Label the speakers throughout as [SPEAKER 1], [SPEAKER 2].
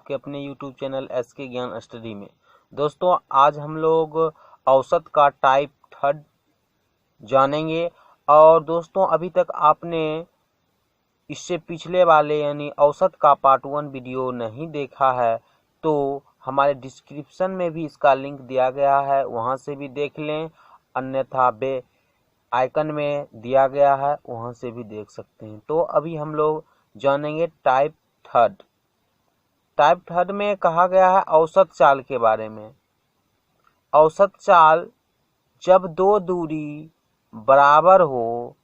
[SPEAKER 1] आपके अपने YouTube channel SK ज्ञान स्टडी में। दोस्तों आज हम लोग औसत का टाइप थर्ड जानेंगे। और दोस्तों अभी तक आपने इससे पिछले वाले यानी औसत का पार्ट 1 वीडियो नहीं देखा है तो हमारे डिस्क्रिप्शन में भी इसका लिंक दिया गया है, वहां से भी देख लें, अन्यथा बे आइकन में दिया गया है वहां से भी देख सकते हैं। तो अभी हम लोग जानेंगे टाइप थर्ड। टाइप थर्ड में कहा गया है औसत चाल के बारे में। औसत चाल जब दो दूरी बराबर हो,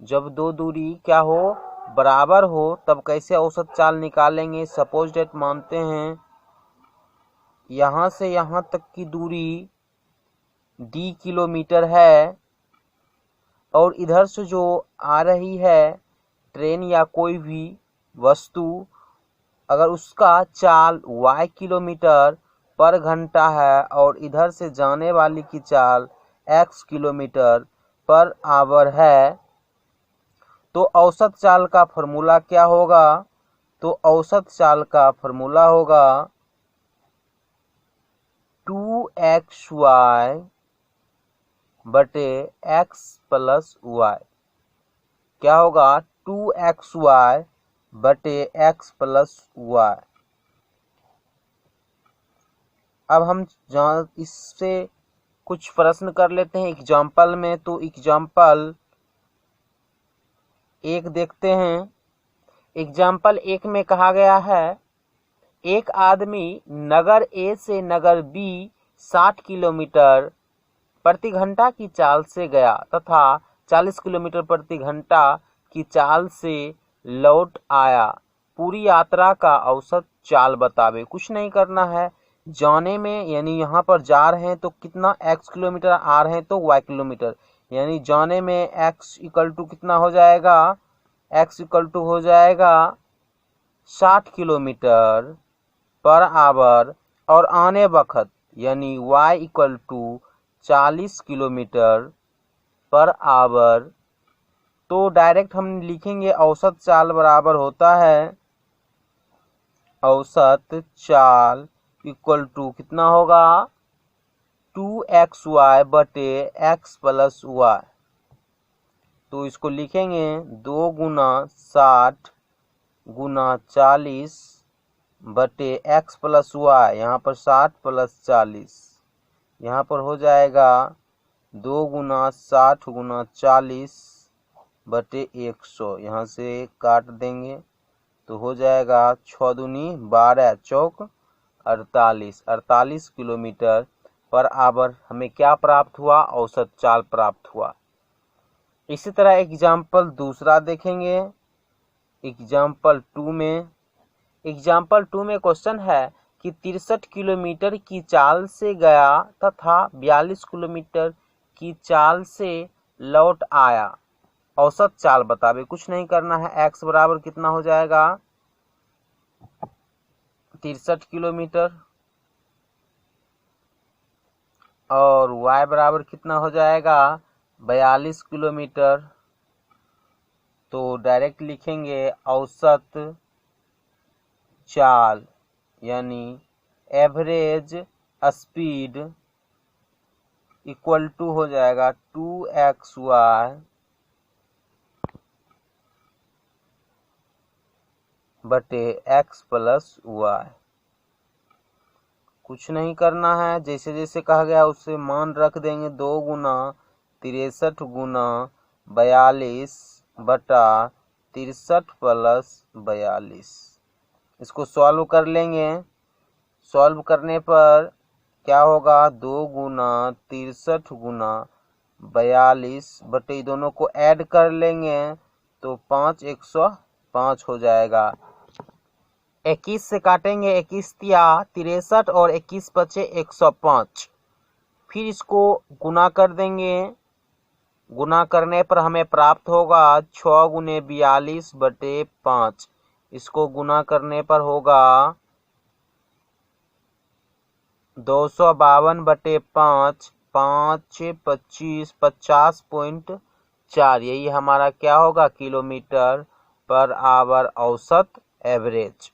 [SPEAKER 1] जब दो दूरी क्या हो, बराबर हो, तब कैसे औसत चाल निकालेंगे। सपोज डेट मानते हैं यहां से यहां तक की दूरी d किलोमीटर है और इधर से जो आ रही है ट्रेन या कोई भी वस्तु, अगर उसका चाल y किलोमीटर पर घंटा है और इधर से जाने वाली की चाल x किलोमीटर पर आवर है, तो औसत चाल का फॉर्मूला क्या होगा। तो औसत चाल का फॉर्मूला होगा 2xy बटे x प्लस y। क्या होगा 2xy बटे x प्लस y। अब हम इससे कुछ प्रश्न कर लेते हैं एग्जाम्पल में। तो एग्जाम्पल एक देखते हैं। एग्जाम्पल एक में कहा गया है एक आदमी नगर ए से नगर बी 60 किलोमीटर प्रति घंटा की चाल से गया तथा 40 किलोमीटर प्रति घंटा की चाल से लौट आया। पूरी यात्रा का औसत चाल बतावे। कुछ नहीं करना है, जाने में यानी यहाँ पर जा रहे हैं तो कितना x किलोमीटर, आ रहे हैं तो y किलोमीटर, यानी जाने में x इक्वल टू कितना हो जाएगा, x इक्वल टू हो जाएगा 60 किलोमीटर पर आवर, और आने वक्त यानी y equal to 40 kilometre per hour. तो डायरेक्ट हम लिखेंगे औसत चाल बराबर होता है, औसत चाल इक्वल टू कितना होगा 2xy बटे x प्लस y। तो इसको लिखेंगे 2 गुना 60 गुना 40 बटे x प्लस y। यहाँ पर 60 प्लस 40, यहाँ पर हो जाएगा 2 गुना 60 गुना 40 बटे 100। यहाँ से काट देंगे तो हो जाएगा 6 दूनी 12 चौक 48, 48 किलोमीटर पर आवर हमें क्या प्राप्त हुआ, औसत चाल प्राप्त हुआ। इसी तरह एग्जाम्पल दूसरा देखेंगे। एग्जाम्पल 2 में क्वेश्चन है कि 63 किलोमीटर की चाल से गया तथा 42 किलोमीटर की चाल से लौट आया। औसत चाल बतावे। कुछ नहीं करना है, x बराबर कितना हो जाएगा 63 किलोमीटर और y बराबर कितना हो जाएगा 42 किलोमीटर। तो डायरेक्ट लिखेंगे औसत चाल यानी एवरेज स्पीड इक्वल टू हो जाएगा 2xy बटे x प्लस y। कुछ नहीं करना है, जैसे जैसे कहा गया उससे मान रख देंगे। 2 गुना 63 गुना 42 बटा 63 प्लस 42। इसको सॉल्व कर लेंगे। सॉल्व करने पर क्या होगा 2 गुना 63 गुना 42 बटे दोनों को ऐड कर लेंगे तो 5 105 हो जाएगा। 21 से काटेंगे, 21 तिया 63 और 21 बचे 105। फिर इसको गुना कर देंगे। गुना करने पर हमें प्राप्त होगा 6 गुने 42 बटे 5। इसको गुना करने पर होगा 252 बटे 5, 5 25 50.4। यही हमारा क्या होगा किलोमीटर पर आवर औसत एवरेज।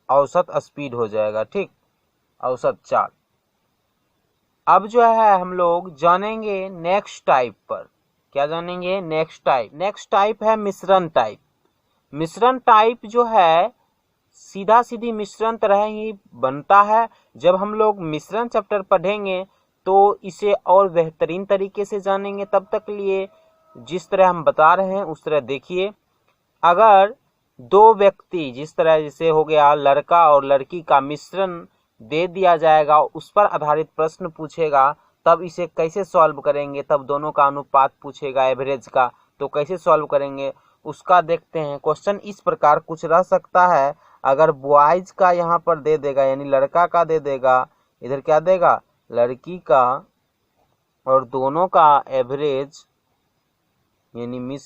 [SPEAKER 1] औसत स्पीड हो जाएगा, ठीक, औसत चाल। अब जो है हम लोग जानेंगे नेक्स्ट टाइप पर। क्या जानेंगे? Next type. नेक्स्ट टाइप है मिश्रण टाइप। मिश्रण टाइप जो है सीधा सीधी मिश्रण तरह ही बनता है। जब हम लोग मिश्रण चैप्टर पढ़ेंगे तो इसे और बेहतरीन तरीके से जानेंगे। तब तक लिए जिस तरह हम बता रहे हैं उस तरह देखिए। अगर दो व्यक्ति, जिस तरह जैसे हो गया लड़का और लड़की का मिश्रण दे दिया जाएगा, उस पर आधारित प्रश्न पूछेगा, तब इसे कैसे सॉल्व करेंगे। तब दोनों का अनुपात पूछेगा एवरेज का, तो कैसे सॉल्व करेंगे उसका देखते हैं। क्वेश्चन इस प्रकार कुछ रह सकता है। अगर बॉयज का यहाँ पर दे देगा, यानी लड़का का दे देगा, इधर क्या देगा, लड़की का, और दोनों का एवरेज यानी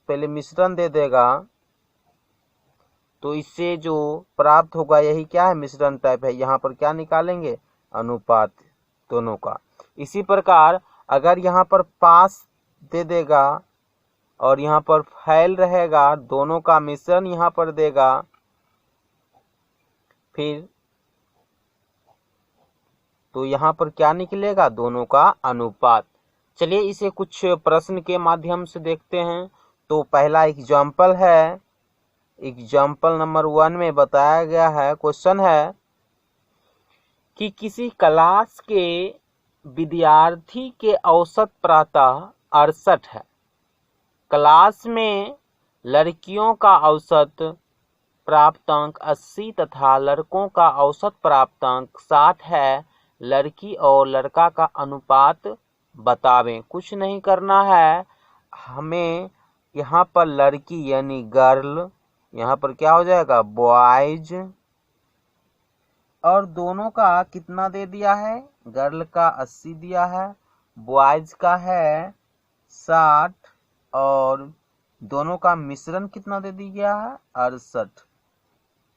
[SPEAKER 1] पहले मिश्रण दे देगा, तो इससे जो प्राप्त होगा यही क्या है, मिश्रण टाइप है। यहाँ पर क्या निकालेंगे, अनुपात दोनों का। इसी प्रकार अगर यहाँ पर पास दे देगा और यहाँ पर फैल रहेगा, दोनों का मिश्रण यहाँ पर देगा, फिर तो यहाँ पर क्या निकलेगा, दोनों का अनुपात। चलिए इसे कुछ प्रश्न के माध्यम से देखते हैं। तो पहला एग्जाम्पल है, एग्जाम्पल नंबर 1 में बताया गया है, क्वेश्चन है कि किसी क्लास के विद्यार्थी के औसत प्रातः 68 है। क्लास में लड़कियों का औसत प्राप्तांक 80 तथा लड़कों का औसत प्राप्तांक 60 है। लड़की और लड़का का अनुपात बतावें। कुछ नहीं करना है हमें। यहाँ पर लड़की यानी गर्ल, यहाँ पर क्या हो जाएगा, बॉयज, और दोनों का कितना दे दिया है, गर्ल का 80 दिया है, बॉयज का है 60, और दोनों का मिश्रण कितना दे दिया है, 68।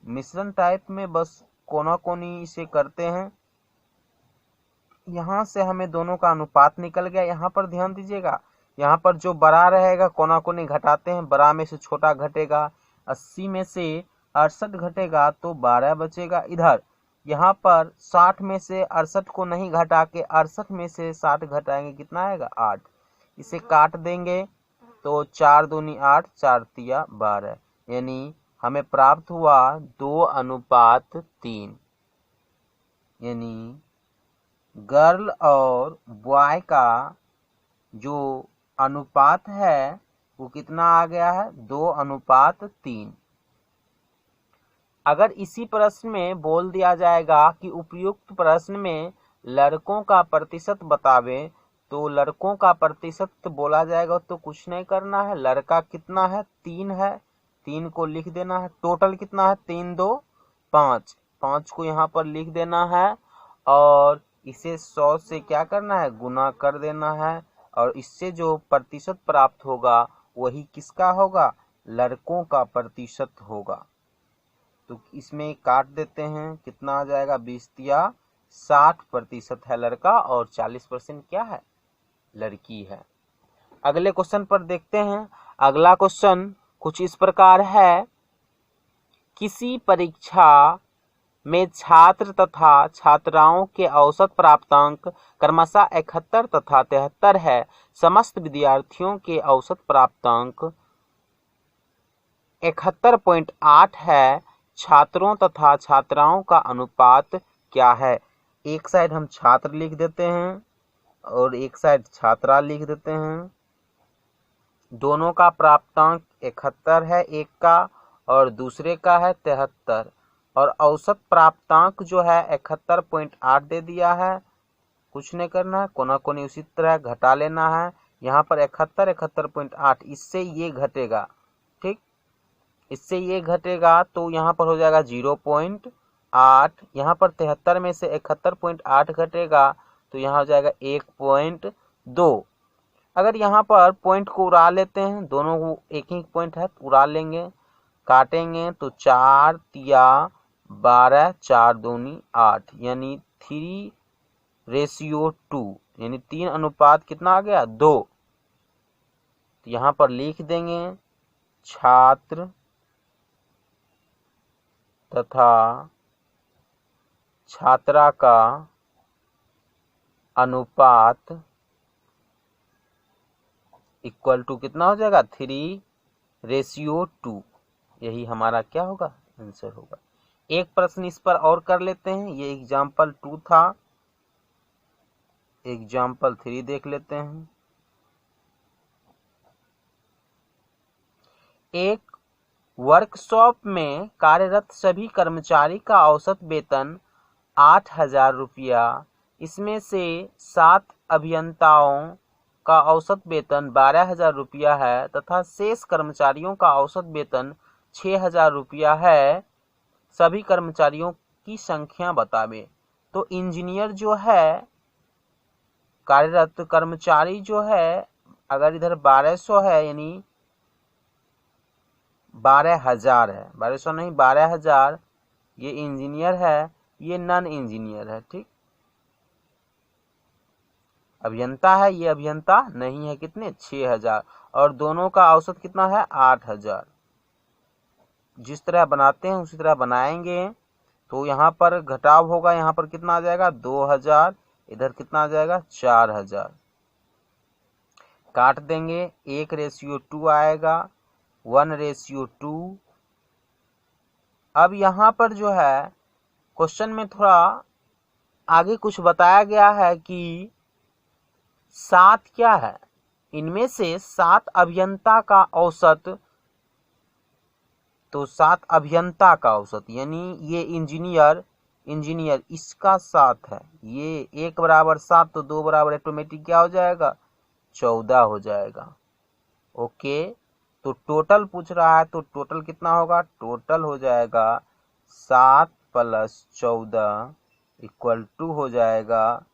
[SPEAKER 1] मिश्रण टाइप में बस कोना कोनी इसे करते हैं। यहाँ से हमें दोनों का अनुपात निकल गया। यहाँ पर ध्यान दीजिएगा, यहाँ पर जो बड़ा रहेगा कोना कोनी घटाते हैं, बड़ा में से छोटा घटेगा, 80 में से 68 घटेगा तो 12 बचेगा। इधर यहाँ पर 60 में से 68 को नहीं घटा के 68 में से 60 घटाएंगे, कितना आएगा, 8। इसे काट देंगे तो 4 दूनी 8, 4 तिया 12, यानी हमें प्राप्त हुआ 2:3। यानी गर्ल और बॉय का जो अनुपात है वो कितना आ गया है, 2:3। अगर इसी प्रश्न में बोल दिया जाएगा कि उपयुक्त प्रश्न में लड़कों का प्रतिशत बतावें, तो लड़कों का प्रतिशत बोला जाएगा तो कुछ नहीं करना है। लड़का कितना है, 3 है, 3 को लिख देना है। टोटल कितना है, 3 2 5, 5 को यहाँ पर लिख देना है, और इसे 100 से क्या करना है, गुना कर देना है, और इससे जो प्रतिशत प्राप्त होगा वही किसका होगा, लड़कों का प्रतिशत होगा। तो इसमें काट देते हैं, कितना आ जाएगा, 20 तिया 60% है लड़का और 40% क्या है, लड़की है। अगले क्वेश्चन पर देखते हैं। अगला क्वेश्चन कुछ इस प्रकार है, किसी परीक्षा में छात्र तथा छात्राओं के औसत प्राप्तांक क्रमशः 71 तथा 73 है। समस्त विद्यार्थियों के औसत प्राप्तांक 71.8 है। छात्रों तथा छात्राओं का अनुपात क्या है। एक साइड हम छात्र लिख देते हैं और एक साइड छात्रा लिख देते हैं। दोनों का प्राप्तांक 71 है, एक का और दूसरे का है 73, और औसत प्राप्तांक जो है 71.8 दे दिया है। कुछ नहीं करना है, कोना कोनी उसी तरह घटा लेना है। यहाँ पर 71 इससे ये घटेगा, ठीक, इससे ये घटेगा तो यहाँ पर हो जाएगा 0.8। यहाँ पर 73 में से 71.8 घटेगा तो यहाँ हो जाएगा 1.2। अगर यहाँ पर पॉइंट को उड़ा लेते हैं, दोनों को एक ही पॉइंट है तो उड़ा लेंगे, काटेंगे तो 4 तिया 12, 4 दूनी 8, यानी 3:2, यानी 3 अनुपात कितना आ गया, 2। तो यहाँ पर लिख देंगे छात्र तथा छात्रा का अनुपात इक्वल टू कितना हो जाएगा 3:2। यही हमारा क्या होगा आंसर होगा। एक प्रश्न इस पर और कर लेते हैं। ये एग्जाम्पल 2 था, एग्जाम्पल 3 देख लेते हैं। एक वर्कशॉप में कार्यरत सभी कर्मचारी का औसत वेतन 8,000 रुपया, इसमें से 7 अभियंताओं का औसत वेतन 12,000 रुपया है तथा शेष कर्मचारियों का औसत वेतन 6,000 रुपया है। सभी कर्मचारियों की संख्या बतावे। तो इंजीनियर जो है, कार्यरत कर्मचारी जो है, अगर इधर 1200 है यानी 12,000 है, 1200 नहीं 12,000, ये इंजीनियर है, ये नॉन इंजीनियर है। ठीक, अभियंता है, ये अभियंता नहीं है। कितने 6,000, और दोनों का औसत कितना है 8,000। जिस तरह बनाते हैं उसी तरह बनाएंगे। तो यहाँ पर घटाव होगा, यहाँ पर कितना आ जाएगा 2,000, इधर कितना आ जाएगा 4,000। काट देंगे, 1:2 आएगा, 1:2। अब यहाँ पर जो है क्वेश्चन में थोड़ा आगे कुछ बताया गया है कि 7 क्या है, इनमें से 7 अभियंता का औसत, तो 7 अभियंता का औसत यानी ये इंजीनियर इसका 7 है। ये 1 बराबर 7 तो 2 बराबर ऑटोमेटिक क्या हो जाएगा 14 हो जाएगा। ओके, तो टोटल पूछ रहा है, तो टोटल कितना होगा, टोटल हो जाएगा 7 + 14 = हो जाएगा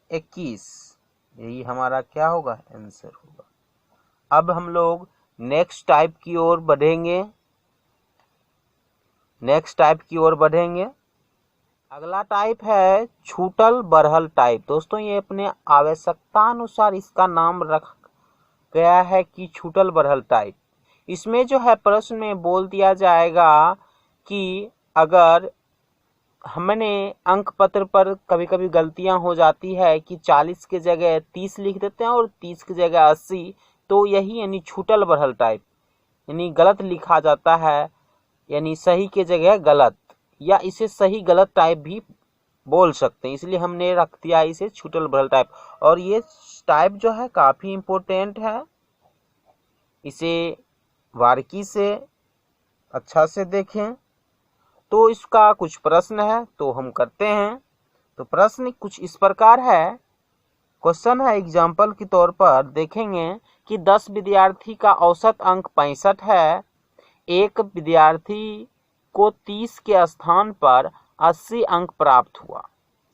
[SPEAKER 1] 21। यही हमारा क्या होगा आंसर होगा। अब हम लोग नेक्स्ट टाइप की ओर बढ़ेंगे। अगला टाइप है छूटल बरहल टाइप। दोस्तों ये अपने आवश्यकता अनुसार इसका नाम रख गया है कि छूटल बरहल टाइप। इसमें जो है प्रश्न में बोल दिया जाएगा कि अगर हमने अंक पत्र पर कभी कभी गलतियां हो जाती है कि 40 के जगह 30 लिख देते हैं और 30 की जगह 80, तो यही यानी छूटल बरहल टाइप, यानी गलत लिखा जाता है, यानी सही के जगह गलत, या इसे सही गलत टाइप भी बोल सकते हैं, इसलिए हमने रख दिया इसे छूटल बरहल टाइप। और ये टाइप जो है काफी इम्पोर्टेंट है, इसे बारीकी से अच्छा से देखें। तो इसका कुछ प्रश्न है तो हम करते हैं। तो प्रश्न कुछ इस प्रकार है, क्वेश्चन है एग्जाम्पल के तौर पर देखेंगे कि 10 विद्यार्थी का औसत अंक 65 है। एक विद्यार्थी को 30 के स्थान पर 80 अंक प्राप्त हुआ,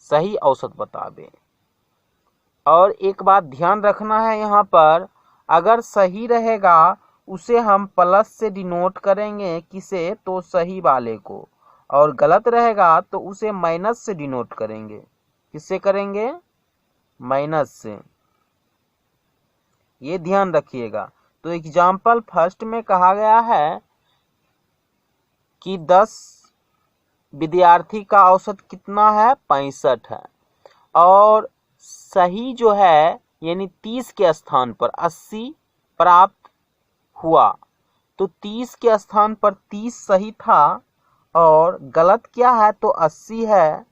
[SPEAKER 1] सही औसत बतावे। और एक बात ध्यान रखना है यहाँ पर, अगर सही रहेगा उसे हम प्लस से डिनोट करेंगे, किसे, तो सही वाले को, और गलत रहेगा तो उसे माइनस से डिनोट करेंगे। किससे करेंगे, माइनस से, ये ध्यान रखिएगा। तो एग्जाम्पल फर्स्ट में कहा गया है कि 10 विद्यार्थी का औसत कितना है 65 है, और सही जो है यानी 30 के स्थान पर 80 प्राप्त हुआ, तो 30 के स्थान पर 30 सही था और गलत क्या है तो 80 है।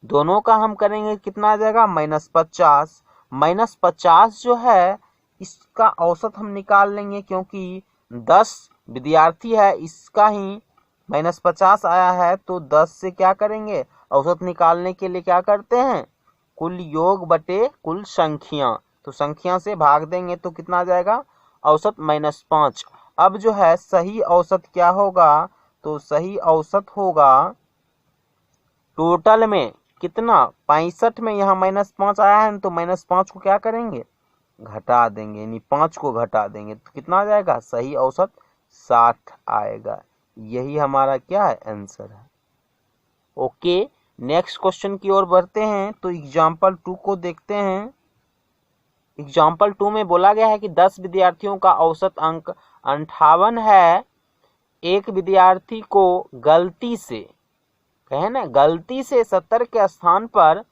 [SPEAKER 1] दोनों का हम करेंगे कितना आ जाएगा -50। -50 जो है इसका औसत हम निकाल लेंगे, क्योंकि 10 विद्यार्थी है, इसका ही -50 आया है, तो 10 से क्या करेंगे, औसत निकालने के लिए क्या करते हैं, कुल योग बटे कुल संख्या, तो संख्या से भाग देंगे तो कितना आ जाएगा औसत -5। अब जो है सही औसत क्या होगा, तो सही औसत होगा टोटल में कितना 65 में, यहाँ -5 आया है तो -5 को क्या करेंगे घटा देंगे, यानी 5 को घटा देंगे तो कितना आ जाएगा सही औसत 60 आएगा। यही हमारा क्या है आंसर है। ओके, नेक्स्ट क्वेश्चन की ओर बढ़ते हैं। तो एग्जाम्पल 2 को देखते हैं। एग्जाम्पल 2 में बोला गया है कि 10 विद्यार्थियों का औसत अंक 58 है। एक विद्यार्थी को गलती से, कहे ना, गलती से 70 के स्थान पर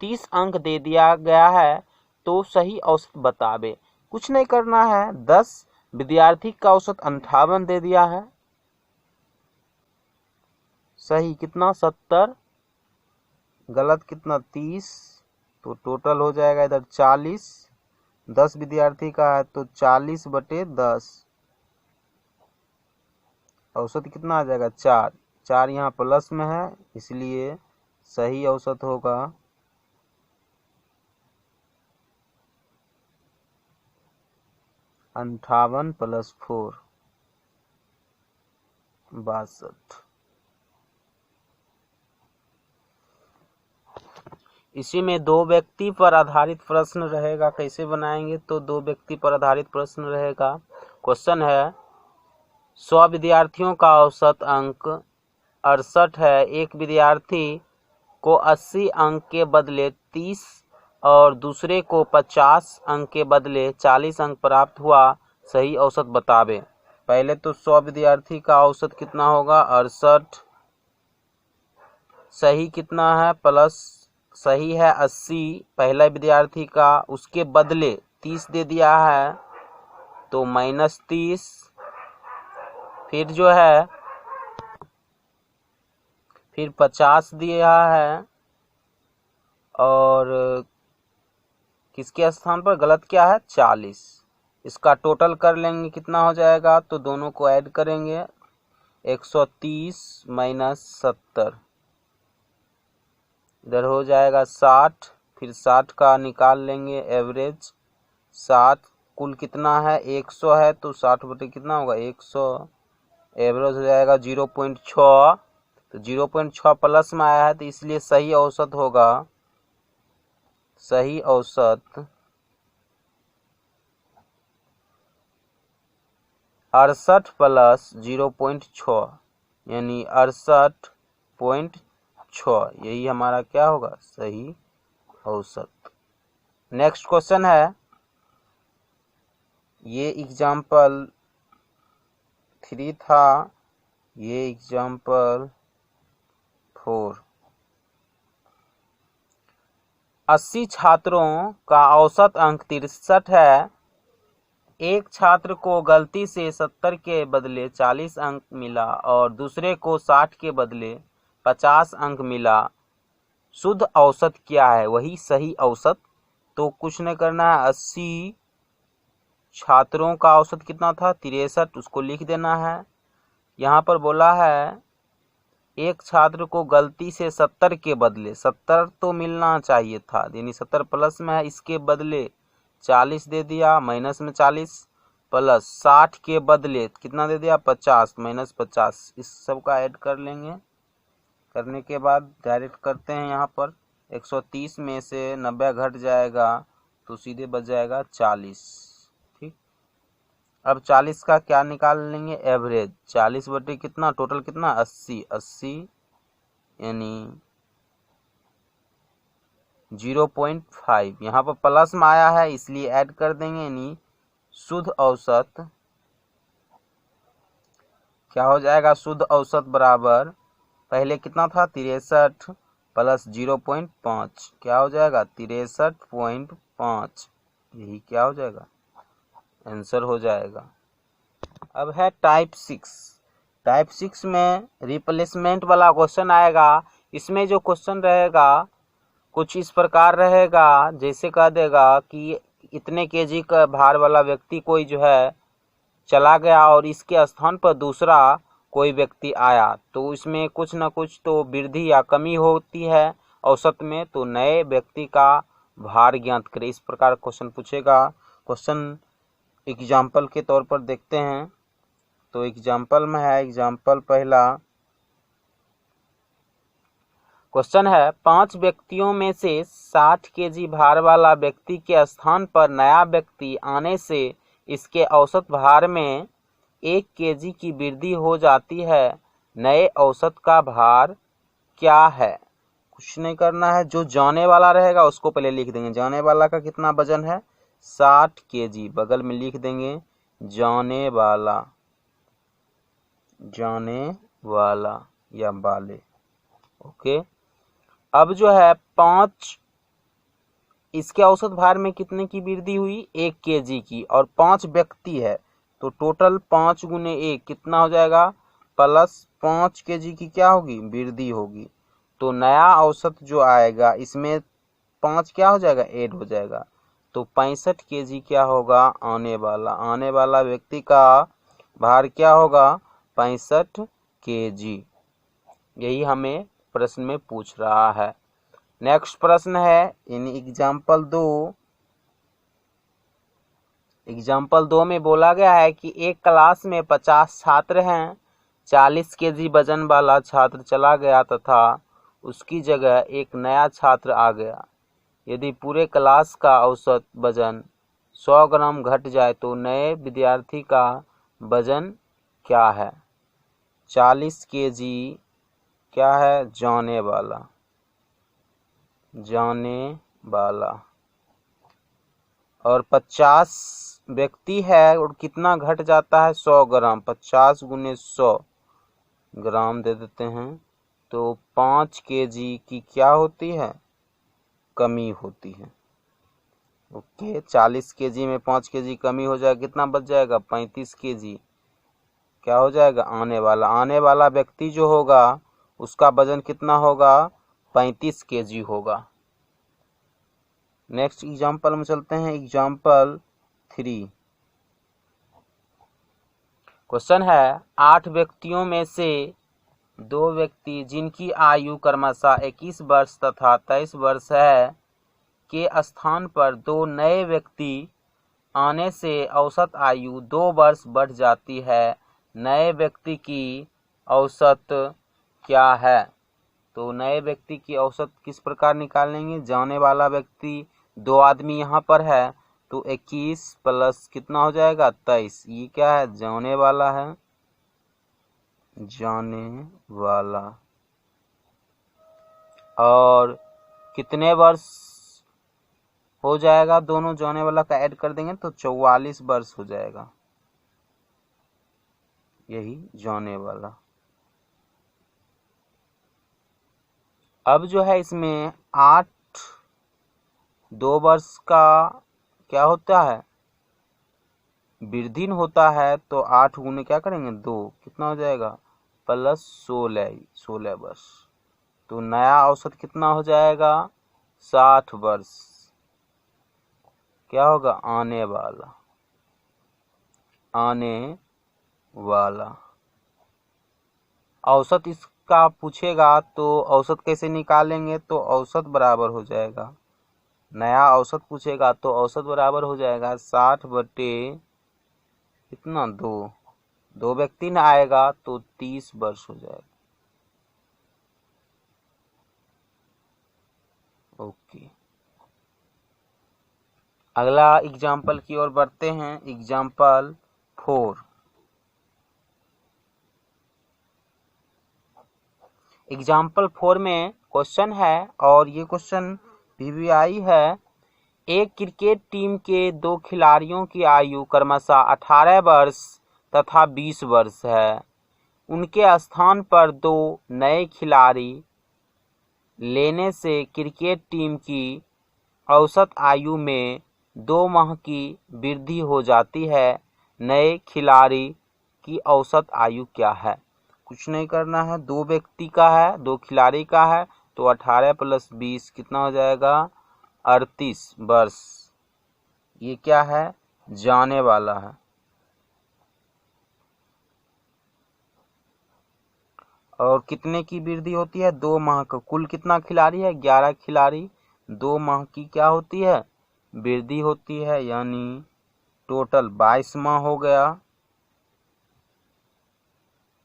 [SPEAKER 1] 30 अंक दे दिया गया है तो सही औसत बतावे। कुछ नहीं करना है, 10 विद्यार्थी का औसत 58 दे दिया है, सही कितना 70, गलत कितना 30, तो टोटल हो जाएगा इधर 40। 10 विद्यार्थी का है तो 40/10, औसत कितना आ जाएगा 4। 4 यहाँ प्लस में है इसलिए सही औसत होगा 58 + 4 62। इसी में 2 व्यक्ति पर आधारित प्रश्न रहेगा। कैसे बनाएंगे, तो 2 व्यक्ति पर आधारित प्रश्न रहेगा। क्वेश्चन है 100 विद्यार्थियों का औसत अंक 68 है। एक विद्यार्थी को 80 अंक के बदले 30 और दूसरे को 50 अंक के बदले 40 अंक प्राप्त हुआ, सही औसत बतावे। पहले तो 100 विद्यार्थी का औसत कितना होगा 68, सही कितना है प्लस, सही है 80, पहला विद्यार्थी का, उसके बदले 30 दे दिया है तो -30, फिर जो है फिर 50 दिया है और किसके स्थान पर, गलत क्या है 40। इसका टोटल कर लेंगे कितना हो जाएगा, तो दोनों को ऐड करेंगे 130 - 70, इधर हो जाएगा 60, फिर 60 का निकाल लेंगे एवरेज। 60 कुल कितना है 100 है तो 60 बटे कितना होगा 100, एवरेज हो जाएगा 0.6, तो 0.6 प्लस में आया है तो इसलिए सही औसत होगा, सही औसत 68 + 0.6 यानी 68.6, यही हमारा क्या होगा सही औसत। नेक्स्ट क्वेश्चन है, ये एग्जाम्पल 3 था, ये एग्जाम्पल 4। 80 छात्रों का औसत अंक 63 है। एक छात्र को गलती से 70 के बदले 40 अंक मिला और दूसरे को 60 के बदले 50 अंक मिला, शुद्ध औसत क्या है, वही सही औसत। तो कुछ नहीं करना है, 80 छात्रों का औसत कितना था 63, उसको लिख देना है। यहाँ पर बोला है एक छात्र को गलती से 70 के बदले, 70 तो मिलना चाहिए था यानी 70 प्लस में है, इसके बदले 40 दे दिया, माइनस में 40 प्लस 60 के बदले कितना दे दिया 50, -50, इस सब का ऐड कर लेंगे। करने के बाद डायरेक्ट करते हैं, यहाँ पर 130 में से 90 घट जाएगा तो सीधे बच जाएगा 40। ठीक, अब 40 का क्या निकाल लेंगे एवरेज, 40 बटे कितना, टोटल कितना 80, 80 यानी 0.5, यहाँ पर प्लस में आया है इसलिए ऐड कर देंगे, यानी शुद्ध औसत क्या हो जाएगा, शुद्ध औसत बराबर पहले कितना था 63 + 0.5, क्या हो जाएगा 63.5, यही क्या हो जाएगा आंसर हो जाएगा। अब है टाइप 6। टाइप 6 में रिप्लेसमेंट वाला क्वेश्चन आएगा। इसमें जो क्वेश्चन रहेगा कुछ इस प्रकार रहेगा, जैसे कह देगा कि इतने केजी का भार वाला व्यक्ति कोई जो है चला गया और इसके स्थान पर दूसरा कोई व्यक्ति आया, तो इसमें कुछ न कुछ तो वृद्धि या कमी होती है औसत में, तो नए व्यक्ति का भार ज्ञात करें, इस प्रकार क्वेश्चन पूछेगा। क्वेश्चन एग्जाम्पल के तौर पर देखते हैं, तो एग्जाम्पल में है, एग्जाम्पल पहला क्वेश्चन है 5 व्यक्तियों में से 60 केजी भार वाला व्यक्ति के स्थान पर नया व्यक्ति आने से इसके औसत भार में 1 केजी की वृद्धि हो जाती है, नए औसत का भार क्या है। कुछ नहीं करना है, जो जाने वाला रहेगा उसको पहले लिख देंगे, जाने वाला का कितना वजन है 60 केजी, बगल में लिख देंगे जाने वाला, जाने वाला या वाले। ओके, अब जो है 5, इसके औसत भार में कितने की वृद्धि हुई? 1 kg की, और 5 व्यक्ति है तो टोटल 5 गुने 1 कितना हो जाएगा? प्लस 5 kg की क्या होगी? वृद्धि होगी। तो नया औसत जो आएगा इसमें 5 क्या हो जाएगा? ऐड हो जाएगा। तो 65 kg क्या होगा? आने वाला व्यक्ति का भार क्या होगा? 65 kg। यही हमें प्रश्न में पूछ रहा है। नेक्स्ट प्रश्न है इन एग्जाम्पल 2 में बोला गया है कि एक क्लास में 50 छात्र हैं। 40 kg वजन वाला छात्र चला गया तथा उसकी जगह एक नया छात्र आ गया। यदि पूरे क्लास का औसत वजन 100 ग्राम घट जाए तो नए विद्यार्थी का वजन क्या है? 40 kg क्या है? जाने वाला, और 50 व्यक्ति है और कितना घट जाता है? 100 ग्राम। 50 गुने 100 ग्राम दे देते हैं तो 5 kg की क्या होती है? कमी होती है। ओके, 40 kg में 5 kg कमी हो जाएगा, कितना बच जाएगा? 35 kg क्या हो जाएगा? आने वाला व्यक्ति जो होगा उसका वजन कितना होगा? 35 kg होगा। नेक्स्ट एग्जाम्पल में चलते हैं, एग्जाम्पल 3। क्वेश्चन है 8 व्यक्तियों में से 2 व्यक्ति जिनकी आयु क्रमशः 21 वर्ष तथा 23 वर्ष है के स्थान पर 2 नए व्यक्ति आने से औसत आयु 2 वर्ष बढ़ जाती है। नए व्यक्ति की औसत क्या है? तो नए व्यक्ति की औसत किस प्रकार निकालेंगे? जाने वाला व्यक्ति 2 आदमी यहाँ पर है तो 21 प्लस कितना हो जाएगा? 23। ये क्या है? जाने वाला है, और कितने वर्ष हो जाएगा? दोनों जाने वाला का ऐड कर देंगे तो 44 वर्ष हो जाएगा। यही जाने वाला। अब जो है इसमें 8 2 वर्ष का क्या होता है? वृद्धि होता है। तो 8 गुने क्या करेंगे? 2, कितना हो जाएगा? प्लस 16 वर्ष। तो नया औसत कितना हो जाएगा? 60 वर्ष। क्या होगा? आने वाला। औसत इसका पूछेगा तो औसत कैसे निकालेंगे? तो औसत बराबर हो जाएगा, नया औसत पूछेगा तो औसत बराबर हो जाएगा 60 बटे कितना? 2 व्यक्ति न आएगा तो 30 वर्ष हो जाएगा। ओके, अगला एग्जाम्पल की ओर बढ़ते हैं, एग्जाम्पल 4। एग्जाम्पल 4 में क्वेश्चन है और ये क्वेश्चन PBI है। एक क्रिकेट टीम के 2 खिलाड़ियों की आयु क्रमशः 18 वर्ष तथा 20 वर्ष है। उनके स्थान पर 2 नए खिलाड़ी लेने से क्रिकेट टीम की औसत आयु में 2 माह की वृद्धि हो जाती है। नए खिलाड़ी की औसत आयु क्या है? कुछ नहीं करना है, 2 व्यक्ति का है, 2 खिलाड़ी का है तो 18 प्लस 20 कितना हो जाएगा? 38 वर्ष। ये क्या है? जाने वाला है। और कितने की वृद्धि होती है? 2 माह का। कुल कितना खिलाड़ी है? 11 खिलाड़ी। 2 माह की क्या होती है? वृद्धि होती है, यानी टोटल 22 माह हो गया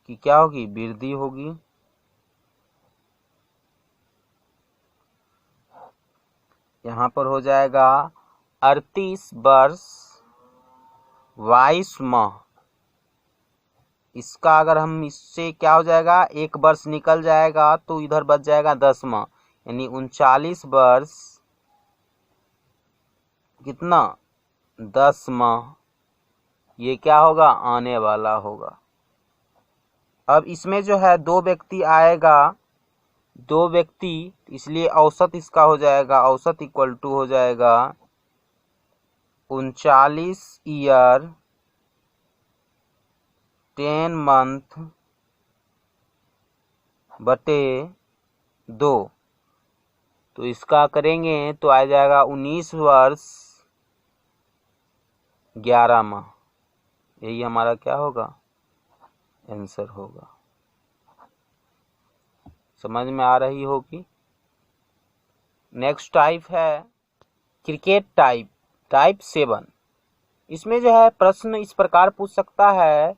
[SPEAKER 1] कि क्या होगी? वृद्धि होगी। यहाँ पर हो जाएगा 38 वर्ष 22 माह। इसका अगर हम इससे क्या हो जाएगा? 1 वर्ष निकल जाएगा तो इधर बच जाएगा 10 माह, यानी 39 वर्ष कितना? 10 माह। ये क्या होगा? आने वाला होगा। अब इसमें जो है 2 व्यक्ति आएगा, 2 व्यक्ति, इसलिए औसत इसका हो जाएगा, औसत इक्वल टू हो जाएगा 39 ईयर 10 मंथ बटे 2। तो इसका करेंगे तो आ जाएगा 19 वर्ष 11 माह। यही हमारा क्या होगा, आंसर होगा। समझ में आ रही होगी। नेक्स्ट टाइप है क्रिकेट टाइप, टाइप 7। इसमें जो है प्रश्न इस प्रकार पूछ सकता है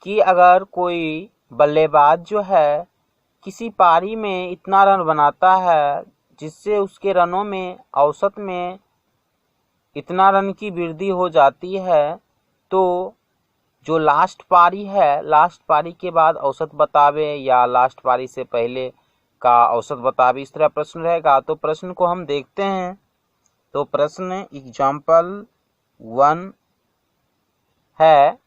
[SPEAKER 1] कि अगर कोई बल्लेबाज जो है किसी पारी में इतना रन बनाता है जिससे उसके रनों में औसत में इतना रन की वृद्धि हो जाती है, तो जो लास्ट पारी है, लास्ट पारी के बाद औसत बतावे या लास्ट पारी से पहले का औसत बतावे, इस तरह प्रश्न रहेगा। तो प्रश्न को हम देखते हैं। तो प्रश्न एग्जाम्पल 1 है,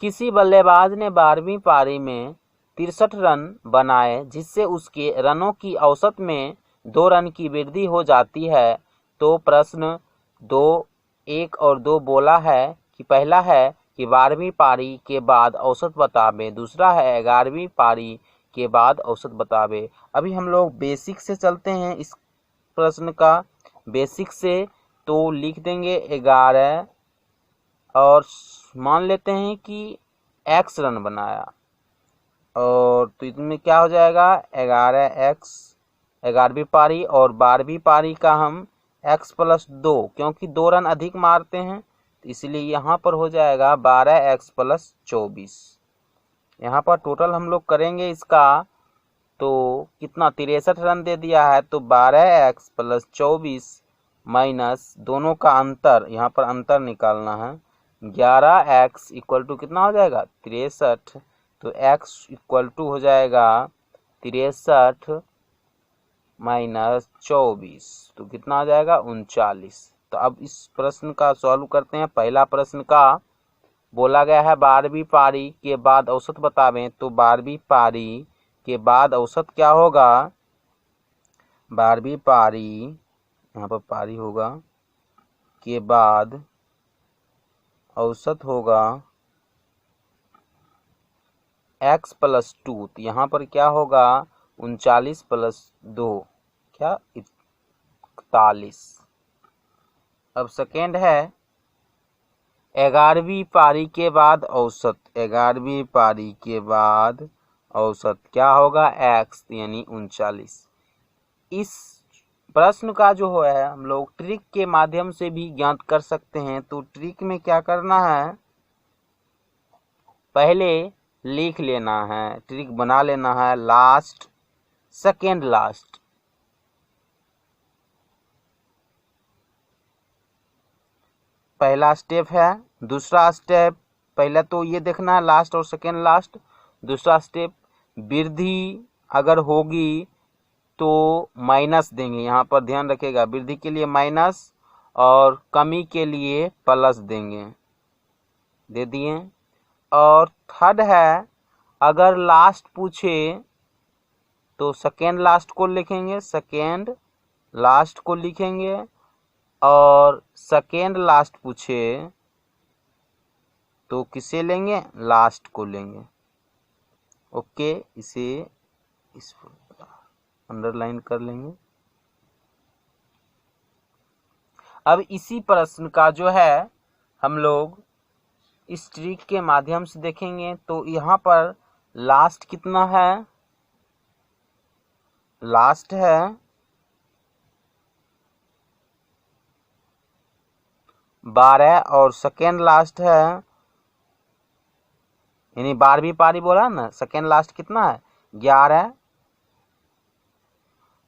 [SPEAKER 1] किसी बल्लेबाज ने 12वीं पारी में 63 रन बनाए जिससे उसके रनों की औसत में 2 रन की वृद्धि हो जाती है। तो प्रश्न 2, 1 और 2 बोला है कि पहला है कि 12वीं पारी के बाद औसत बतावे, दूसरा है 11वीं पारी के बाद औसत बतावे। अभी हम लोग बेसिक से चलते हैं इस प्रश्न का। बेसिक से तो लिख देंगे 11 और मान लेते हैं कि x रन बनाया, और तो इसमें क्या हो जाएगा 11x 11वीं पारी, और 12वीं पारी का हम x + 2, क्योंकि 2 रन अधिक मारते हैं तो इसलिए यहाँ पर हो जाएगा 12x + 24। यहाँ पर टोटल हम लोग करेंगे इसका तो कितना 63 रन दे दिया है, तो 12x + 24 माइनस दोनों का अंतर, यहाँ पर अंतर निकालना है, 11x इक्वल टू कितना हो जाएगा 63। तो x इक्वल टू हो जाएगा 63 माइनस 24, तो कितना आ जाएगा 39। तो अब इस प्रश्न का सॉल्व करते हैं। पहला प्रश्न का बोला गया है 12वीं पारी के बाद औसत बतावें, तो 12वीं पारी के बाद औसत क्या होगा, 12वीं पारी, यहाँ पर पारी होगा, के बाद औसत होगा x + 2, तो यहाँ पर क्या होगा 39 + 2 क्या 41। अब सेकेंड है 11वीं पारी के बाद औसत, 11वीं पारी के बाद औसत क्या होगा x यानी 39। इस प्रश्न का जो है हम लोग ट्रिक के माध्यम से भी ज्ञात कर सकते हैं। तो ट्रिक में क्या करना है, पहले लिख लेना है, ट्रिक बना लेना है, लास्ट सेकेंड लास्ट, पहला स्टेप है। दूसरा स्टेप, पहले तो ये देखना है लास्ट और सेकेंड लास्ट। दूसरा स्टेप, वृद्धि अगर होगी तो माइनस देंगे, यहाँ पर ध्यान रखिएगा, वृद्धि के लिए माइनस और कमी के लिए प्लस देंगे, दे दिए। और थर्ड है, अगर लास्ट पूछे तो सेकेंड लास्ट को लिखेंगे, सेकेंड लास्ट को लिखेंगे, और सेकेंड लास्ट पूछे तो किसे लेंगे, लास्ट को लेंगे। ओके, इसे इस अंडरलाइन कर लेंगे। अब इसी प्रश्न का जो है हम लोग इस ट्रिक के माध्यम से देखेंगे। तो यहाँ पर लास्ट कितना है, लास्ट है 12 और सेकेंड लास्ट है, यानी 12वीं पारी बोला ना, सेकेंड लास्ट कितना है 11।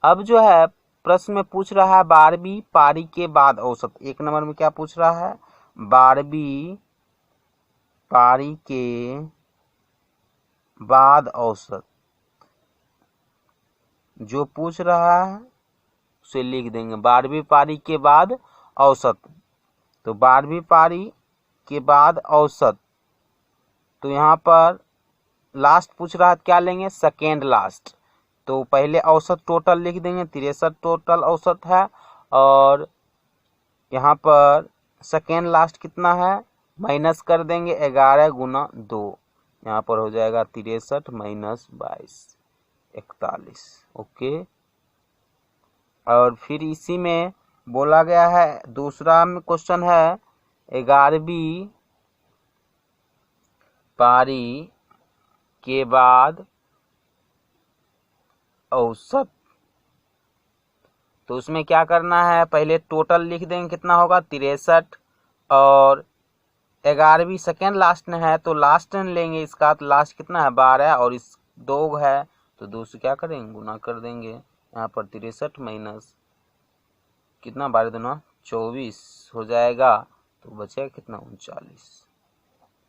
[SPEAKER 1] अब जो है प्रश्न में पूछ रहा है 12वीं पारी के बाद औसत। 1 नंबर में क्या पूछ रहा है, 12वीं पारी के बाद औसत, जो पूछ रहा है उसे लिख देंगे 12वीं पारी के बाद औसत। तो 12वीं पारी के बाद औसत, तो यहाँ पर लास्ट पूछ रहा है क्या लेंगे, सेकेंड लास्ट। तो पहले औसत टोटल लिख देंगे, 63 टोटल औसत है, और यहाँ पर सेकेंड लास्ट कितना है माइनस कर देंगे 11 गुना 2, यहाँ पर हो जाएगा 63 माइनस 22 41। ओके, और फिर इसी में बोला गया है दूसरा में क्वेश्चन है 11वीं पारी के बाद औसत। तो उसमें क्या करना है, पहले टोटल लिख देंगे कितना होगा 63, और 11वीं सेकेंड लास्ट में है तो लास्ट में लेंगे इसका, तो लास्ट कितना है 12, और इस 2 है तो 2 से क्या करेंगे गुना कर देंगे, यहाँ पर 63 माइनस कितना 12 दूना 24 हो जाएगा, तो बचेगा कितना 39।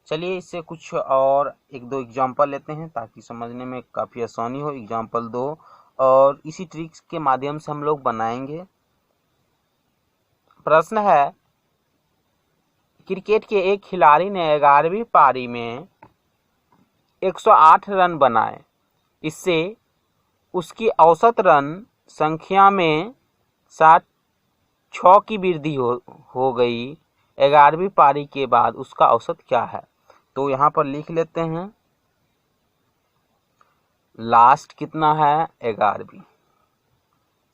[SPEAKER 1] चलिए इससे कुछ और एक दो एग्जाम्पल लेते हैं ताकि समझने में काफ़ी आसानी हो। एग्जाम्पल 2 और इसी ट्रिक्स के माध्यम से हम लोग बनाएंगे। प्रश्न है, क्रिकेट के एक खिलाड़ी ने 11वीं पारी में 108 रन बनाए, इससे उसकी औसत रन संख्या में 6 की वृद्धि हो गई। 11वीं पारी के बाद उसका औसत क्या है। तो यहाँ पर लिख लेते हैं, लास्ट कितना है 11वीं,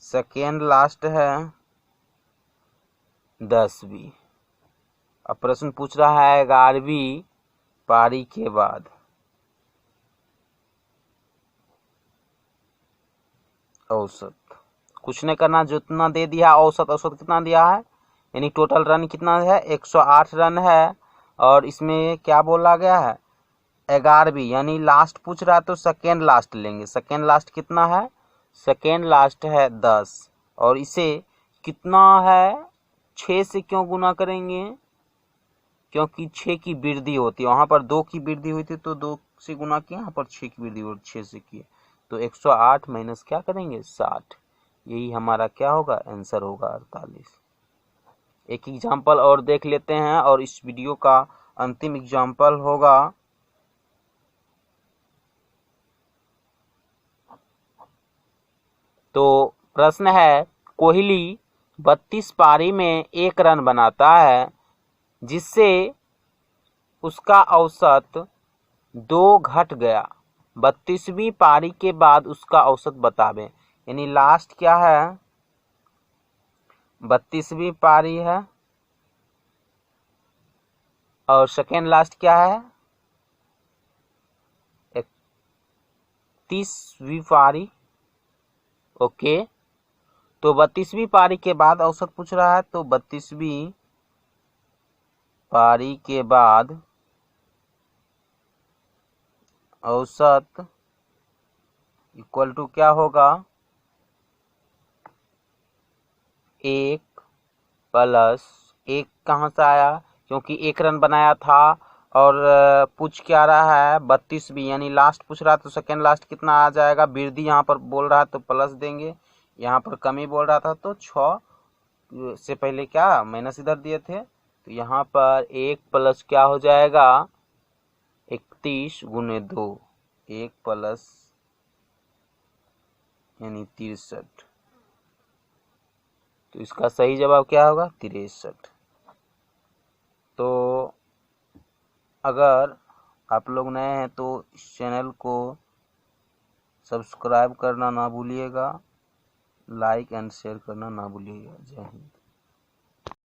[SPEAKER 1] सेकेंड लास्ट है 10वीं। अब प्रश्न पूछ रहा है 11वीं पारी के बाद औसत। कुछ नहीं करना, जितना दे दिया औसत, औसत कितना दिया है, यानी टोटल रन कितना है 108 रन है, और इसमें क्या बोला गया है 11वीं, यानी लास्ट पूछ रहा है तो सेकेंड लास्ट लेंगे। सेकेंड लास्ट कितना है, सेकेंड लास्ट है 10, और इसे कितना है 6 से क्यों गुना करेंगे, क्योंकि 6 की वृद्धि होती है, वहाँ पर 2 की वृद्धि हुई थी तो 2 से गुना किया, यहाँ पर 6 की वृद्धि हुई 6 से किए, तो 108 माइनस क्या करेंगे 60, यही हमारा क्या होगा आंसर होगा 48। एक एग्जाम्पल और देख लेते हैं और इस वीडियो का अंतिम एग्जाम्पल होगा। तो प्रश्न है, कोहली 32 पारी में 1 रन बनाता है, जिससे उसका औसत 2 घट गया। 32वीं पारी के बाद उसका औसत बतावें। यानी लास्ट क्या है 32वीं पारी है, और सेकेंड लास्ट क्या है 31वीं पारी। ओके, तो 32वीं पारी के बाद औसत पूछ रहा है, तो 32वीं पारी के बाद औसत इक्वल टू क्या होगा 1 प्लस 1 कहाँ से आया, क्योंकि 1 रन बनाया था, और पूछ क्या रहा है 32वीं, यानी लास्ट पूछ रहा है तो सेकेंड लास्ट कितना आ जाएगा, वृद्धि यहाँ पर बोल रहा है तो प्लस देंगे, यहाँ पर कमी बोल रहा था तो 6 से पहले क्या माइनस इधर दिए थे, तो यहाँ पर 1 प्लस क्या हो जाएगा 31 गुने 2, 1 प्लस यानी 63, तो इसका सही जवाब क्या होगा 63। तो अगर आप लोग नए हैं तो इस चैनल को सब्सक्राइब करना ना भूलिएगा, लाइक एंड शेयर करना ना भूलिएगा। जय हिंद।